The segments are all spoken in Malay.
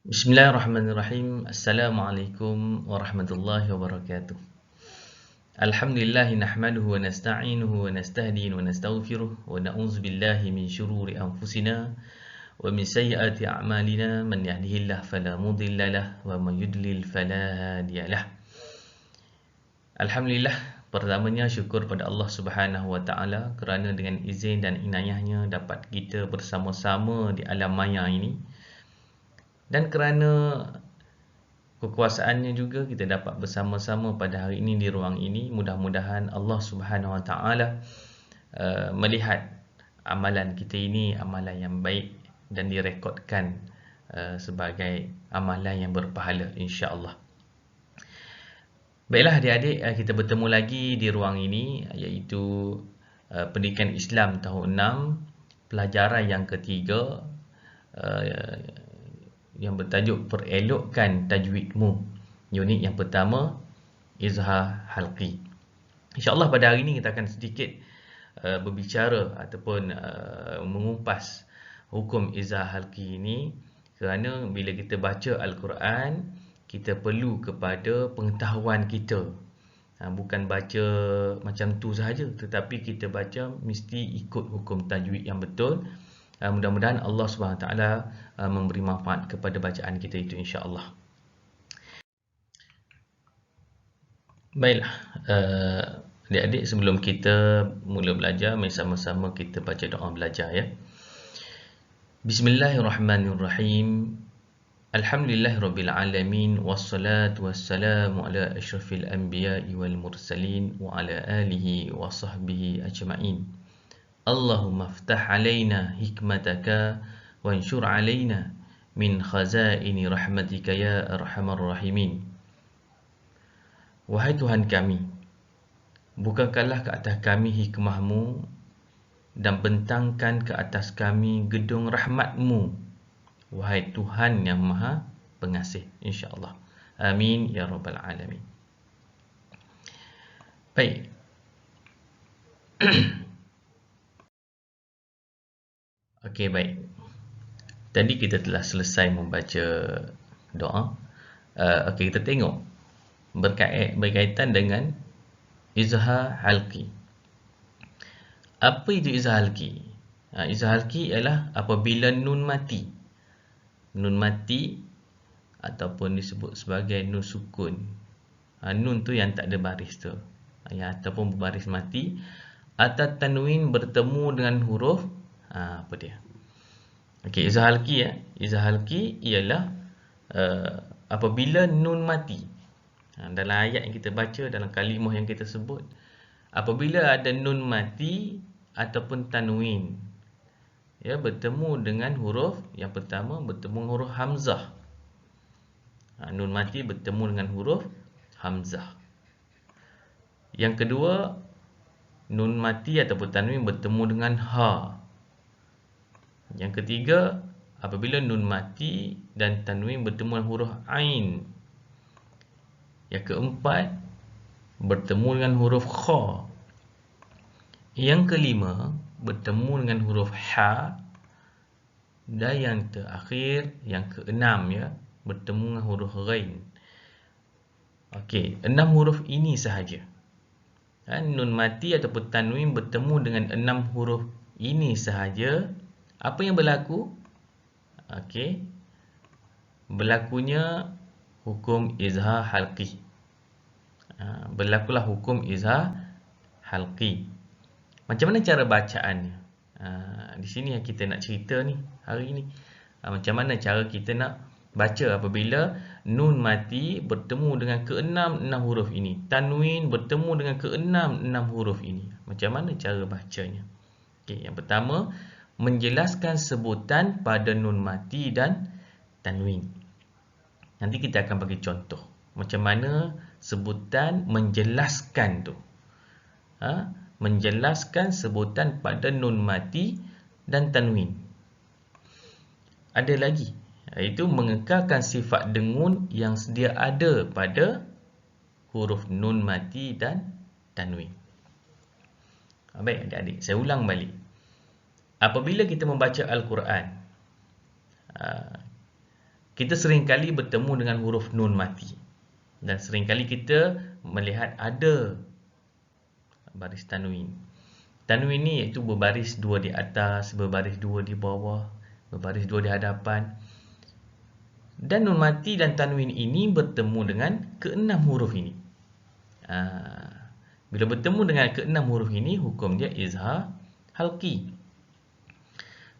Bismillahirrahmanirrahim. Assalamualaikum warahmatullahi wabarakatuh. Alhamdulillah nahmaduhu wa nasta'inuhu wa nastahdiin wa nastaghfiruh wa na'udzu billahi min syururi anfusina wa min sayyiati a'malina man yahdihillahu fala mudilla lahu wa man yudlil fala hadiyalah. Alhamdulillah, pertamanya syukur pada Allah Subhanahu wa taala kerana dengan izin dan inayahnya dapat kita bersama-sama di alam maya ini, dan kerana kekuasaannya juga kita dapat bersama-sama pada hari ini di ruang ini. Mudah-mudahan Allah Subhanahu Wa Taala melihat amalan kita ini amalan yang baik dan direkodkan sebagai amalan yang berpahala, insya-Allah. Baiklah adik-adik, kita bertemu lagi di ruang ini, iaitu Pendidikan Islam tahun 6, pelajaran yang ketiga, yang bertajuk Perelokkan Tajwidmu. Unit yang pertama, Izhar Halqi. InsyaAllah pada hari ini kita akan sedikit berbicara ataupun mengupas hukum Izhar Halqi ini, kerana bila kita baca Al-Quran, kita perlu kepada pengetahuan kita. Bukan baca macam tu sahaja, tetapi kita baca mesti ikut hukum tajwid yang betul. Mudah-mudahan Allah SWT memberi manfaat kepada bacaan kita itu, insya-Allah. Baiklah, adik-adik, sebelum kita mula belajar, mari sama-sama kita baca doa belajar, ya. Bismillahirrahmanirrahim. Alhamdulillahirabbil alamin, wassalatu wassalamu ala asyrafil anbiya'i wal mursalin wa ala alihi wa sahbihi ajma'in. Allahumma aftah alaina hikmataka wanshur alaina min khazaini rahmatika ya arhamar rahimin. Wahai Tuhan kami, bukakanlah ke atas kami hikmahmu dan bentangkan ke atas kami gedung rahmatmu, wahai Tuhan yang maha pengasih, insya-Allah. Amin ya rabbal alamin. Baik. Okey, baik. Tadi kita telah selesai membaca doa. Okey, kita tengok berkaitan dengan Izhar Halqi. Apa itu Izhar Halqi? Izhar Halqi ialah apabila nun mati. Nun mati ataupun disebut sebagai nun sukun. Nun tu yang tak ada baris tu, ataupun berbaris mati, atau tanwin bertemu dengan huruf apa dia? Okey, Izhar Halqi, Izhar Halqi ialah apabila nun mati. Dalam ayat yang kita baca, dalam kalimah yang kita sebut, apabila ada nun mati ataupun tanwin, ya, bertemu dengan huruf yang pertama, bertemu huruf hamzah. Nun mati bertemu dengan huruf hamzah. Yang kedua, nun mati ataupun tanwin bertemu dengan ha. Yang ketiga, apabila nun mati dan tanwin bertemu dengan huruf ain. Yang keempat, bertemu dengan huruf kha. Yang kelima, bertemu dengan huruf ha. Dan yang terakhir, yang keenam, ya, bertemu dengan huruf ghain. Okey, 6 huruf ini sahaja. Nun mati ataupun tanwin bertemu dengan 6 huruf ini sahaja. Apa yang berlaku? Okey, berlakunya hukum Izhar Halqi. Berlakulah hukum Izhar Halqi. Macam mana cara bacaannya? Di sini yang kita nak cerita ni hari ni. Macam mana cara kita nak baca apabila nun mati bertemu dengan keenam 6 huruf ini, tanwin bertemu dengan keenam 6 huruf ini. Macam mana cara bacanya? Okey, yang pertama, menjelaskan sebutan pada nun mati dan tanwin. Nanti kita akan bagi contoh macam mana sebutan menjelaskan tu. Menjelaskan sebutan pada nun mati dan tanwin. Ada lagi, iaitu mengekalkan sifat dengun yang sedia ada pada huruf nun mati dan tanwin. Baik adik-adik, saya ulang balik. Apabila kita membaca Al-Quran, kita seringkali bertemu dengan huruf nun mati. Dan seringkali kita melihat ada baris tanwin. Tanwin ni iaitu berbaris dua di atas, berbaris dua di bawah, berbaris dua di hadapan. Dan nun mati dan tanwin ini bertemu dengan keenam huruf ini. Bila bertemu dengan keenam huruf ini, hukum dia izhar halqi.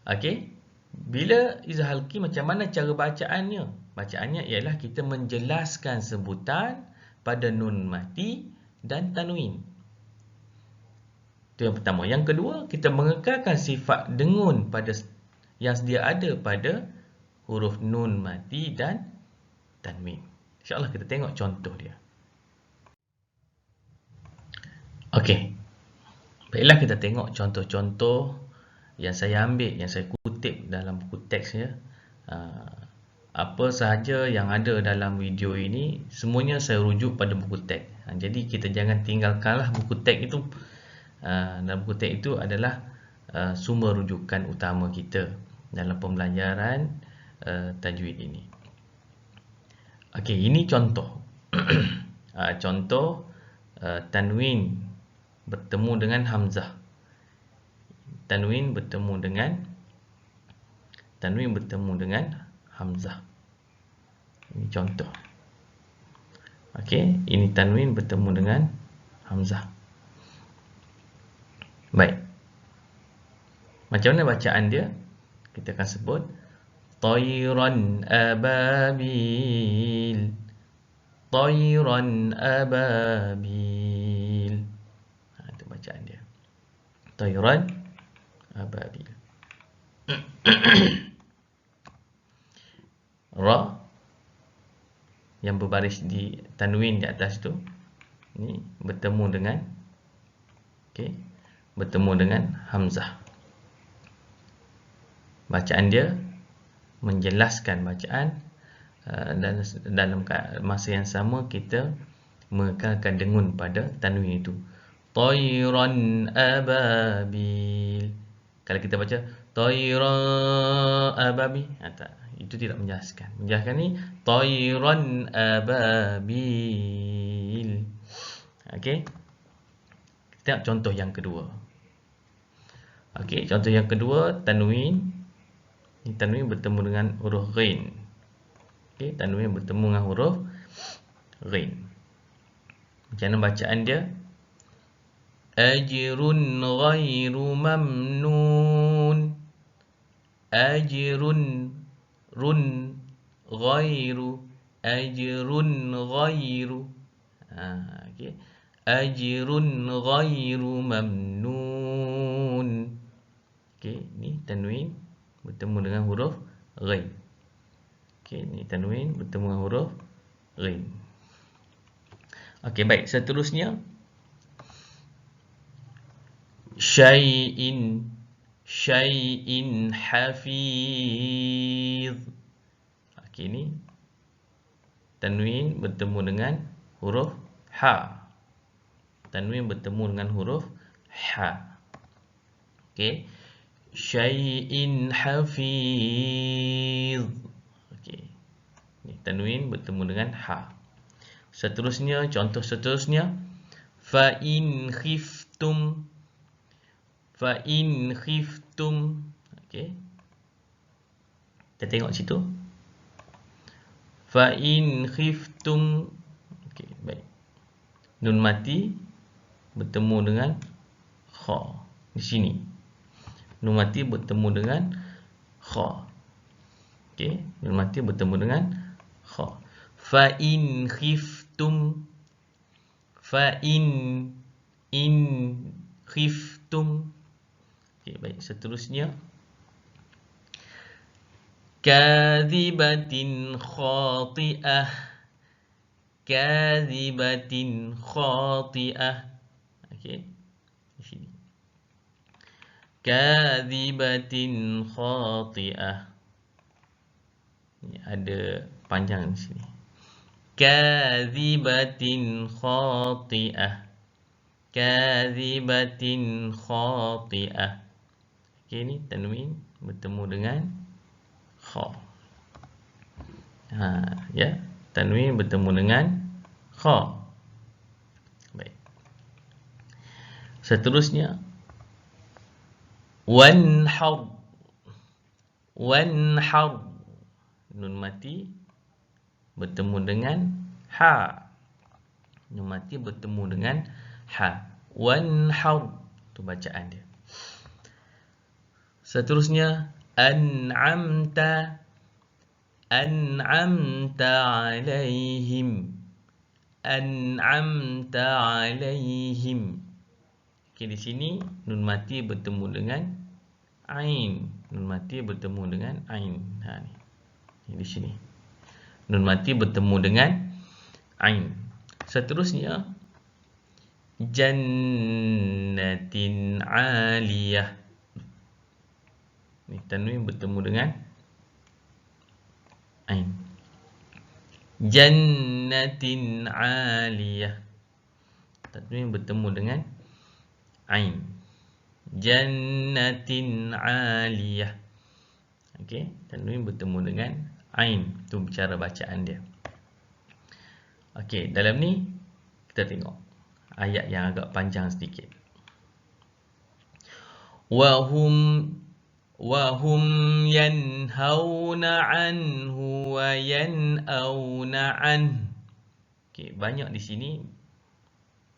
Okey. Bila izhar halqi, macam mana cara bacaannya? Bacaannya ialah kita menjelaskan sebutan pada nun mati dan tanwin. Itu yang pertama. Yang kedua, kita mengekalkan sifat dengun pada yang sedia ada pada huruf nun mati dan tanwin. InsyaAllah kita tengok contoh dia. Okey. Baiklah, kita tengok contoh-contoh yang saya ambil, yang saya kutip dalam buku teks ya. Apa sahaja yang ada dalam video ini, semuanya saya rujuk pada buku teks. Jadi kita jangan tinggalkanlah buku teks itu. Dalam buku teks itu adalah sumber rujukan utama kita dalam pembelajaran tajwid ini. Okey, ini contoh. Contoh tanwin bertemu dengan hamzah. Tanwin bertemu dengan hamzah. Ini contoh. Okey, ini tanwin bertemu dengan hamzah. Baik. Macam mana bacaan dia? Kita akan sebut Tayran ababil. Tayran ababil. Itu bacaan dia. Tayran ababil. Ra yang berbaris di tanwin di atas tu, ini bertemu dengan bertemu dengan hamzah. Bacaan dia menjelaskan bacaan dan dalam masa yang sama kita mengekalkan dengun pada tanwin itu. Tayran ababil. Kalau kita baca Tayran ababil, tak, itu tidak menjelaskan. Menjelaskan ni Tayran ababil. Okey. Kita tengok contoh yang kedua. Okey, contoh yang kedua tanwin. Ini tanwin bertemu dengan huruf ghain. Okey, tanwin bertemu dengan huruf ghain. Macam mana bacaan dia? Ajrun ghairu mamnun. Ajrun ghairu. Ajrun ghairu. Okey. Ajrun ghairu mamnun. Okey, ni tanwin bertemu dengan huruf ghain. Okey, ni tanwin bertemu dengan huruf ghain. Okey, baik. Seterusnya syai'in hafiz. Okey, ni tanwin bertemu dengan huruf ha. Tanwin bertemu dengan huruf ha. Okey. Syai'in hafiz. Okey. Ni tanwin bertemu dengan ha. Seterusnya, contoh seterusnya, fa in khiftum. Fa in khiftum. Okey. Kita tengok situ. Fa in khiftum. Okey, baik. Nun mati bertemu dengan kha di sini. Nun mati bertemu dengan kha. Okey, nun mati bertemu dengan kha. Fa in khiftum. Fa in khiftum. Okey, baik. Seterusnya kadhibatin khati'ah. Kadhibatin khati'ah. Okey, di sini. Kadhibatin khati'ah. Ini ada panjang di sini. Kadhibatin khati'ah. Kadhibatin khati'ah. Okey, ni tanwin bertemu dengan kha. Ya, tanwin bertemu dengan kha. Baik. Seterusnya wanhar. Wanhar. Nun mati bertemu dengan ha. Nun mati bertemu dengan ha. Wanhar. Itu bacaan dia. Seterusnya an'amta. An'amta alaihim. An'amta alaihim. Okey, di sini nun mati bertemu dengan ain. Nun mati bertemu dengan ain. Ni di sini. Nun mati bertemu dengan ain. Seterusnya jannatin aliyah. Ni tanwin bertemu dengan ain. Jannatin aliyah. Tanwin bertemu dengan ain. Jannatin aliyah. Okey, tanwin bertemu dengan ain. Itu cara bacaan dia. Okey, dalam ni kita tengok ayat yang agak panjang sedikit. Wahum yanhauna anhu wa yan'auna an. Okey, banyak di sini.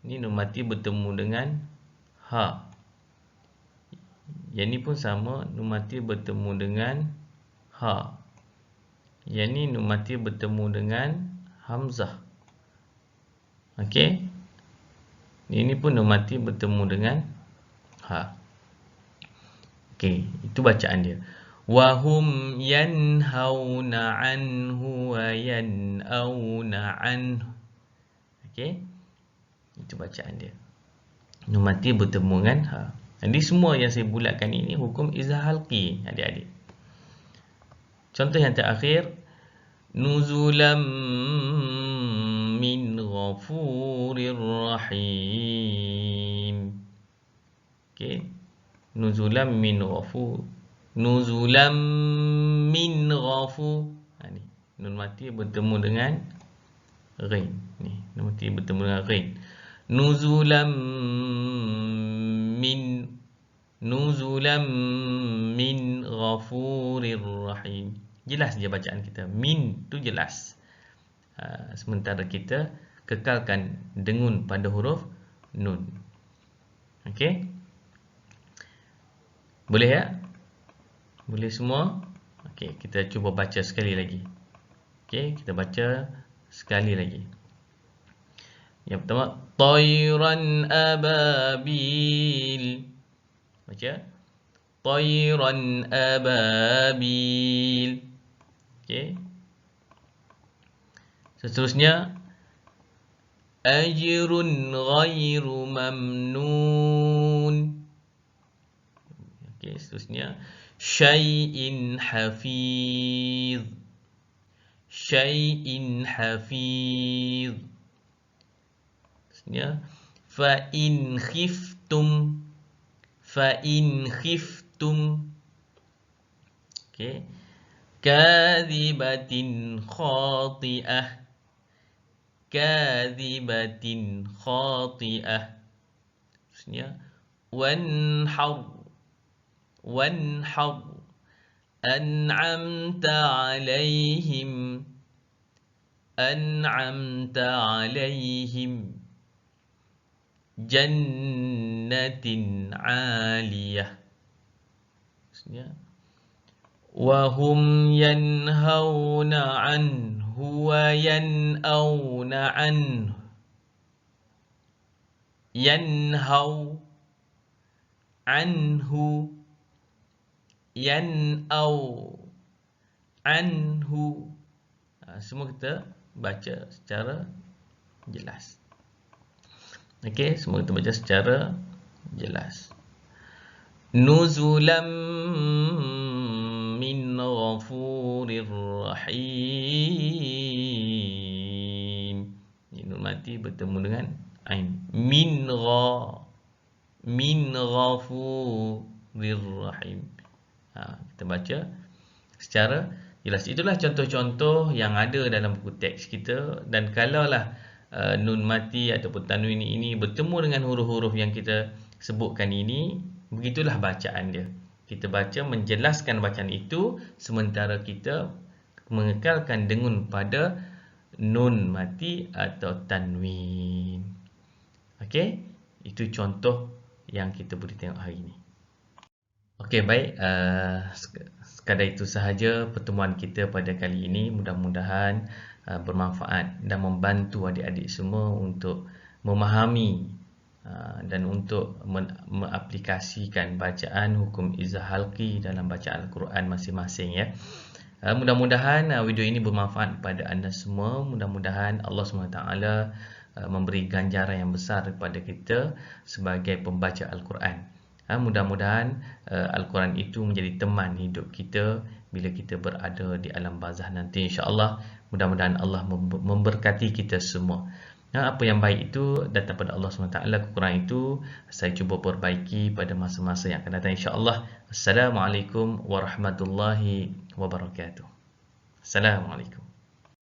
Ni nun mati bertemu dengan ha. Yang ni pun sama, nun mati bertemu dengan ha. Yang ni nun mati bertemu dengan hamzah. Okey. Ini pun nun mati bertemu dengan ha. Okey, itu bacaan dia. Wahum yanhauna anhu wa yan'auna anhu. Okey. Itu bacaan dia. Nun mati bertemu dengan ha. Jadi semua yang saya bulatkan ini hukum izhar halqi, adik-adik. Contoh yang terakhir, nuzulam min ghafurir rahim. Okey. Nuzulam min ghafur. Nuzulam min ghafur. Ni nun mati bertemu dengan ghain. Ni nun mati bertemu dengan ghain. Nuzulam min ghafurir rahim. Jelas je bacaan kita. Min tu jelas. Sementara kita kekalkan dengun pada huruf nun. Okey. Boleh ya? Boleh semua? Okey, kita cuba baca sekali lagi. Okey, kita baca sekali lagi. Yang pertama, tayran ababil. Baca. Tayran ababil. Okey. Seterusnya, ajrun ghairu mamnun. Okey, seterusnya, syai'in hafiz. Syai'in hafiz. Seterusnya, fa'in khiftum. Fa'in khiftum. Okey. Kadhibatin khati'ah. Kadhibatin khati'ah. Seterusnya, wanhar. Wanhar. An'amta alaihim. An'amta alaihim. Jannatin aliyah. Maksudnya, wahum yanhauna anhu wa yan'auna anhu. Yanhau anhu. Yan'au anhu. Semua kita baca secara jelas. Okey, semua kita baca secara jelas. Nuzulam min ghafurir rahim. Ini nun mati bertemu dengan ain. Min ghafurir rahim. Kita baca secara Jelas, itulah contoh-contoh yang ada dalam buku teks kita. Dan kalaulah nun mati ataupun tanwin ini bertemu dengan huruf-huruf yang kita sebutkan ini, begitulah bacaan dia. Kita baca menjelaskan bacaan itu sementara kita mengekalkan dengun pada nun mati atau tanwin. Okey, itu contoh yang kita boleh tengok hari ini. Okey, baik. Sekadar itu sahaja pertemuan kita pada kali ini. Mudah-mudahan bermanfaat dan membantu adik-adik semua untuk memahami dan untuk mengaplikasikan bacaan hukum izah halqi dalam bacaan Al-Quran masing-masing, ya. Mudah-mudahan video ini bermanfaat kepada anda semua. Mudah-mudahan Allah SWT memberi ganjaran yang besar kepada kita sebagai pembaca Al-Quran. Mudah-mudahan Al-Quran itu menjadi teman hidup kita bila kita berada di alam barzah nanti, insya-Allah. Mudah-mudahan Allah memberkati kita semua. Apa yang baik itu datang pada Allah SWT. Kekurangan itu saya cuba perbaiki pada masa-masa yang akan datang, insya-Allah. Assalamualaikum warahmatullahi wabarakatuh. Assalamualaikum.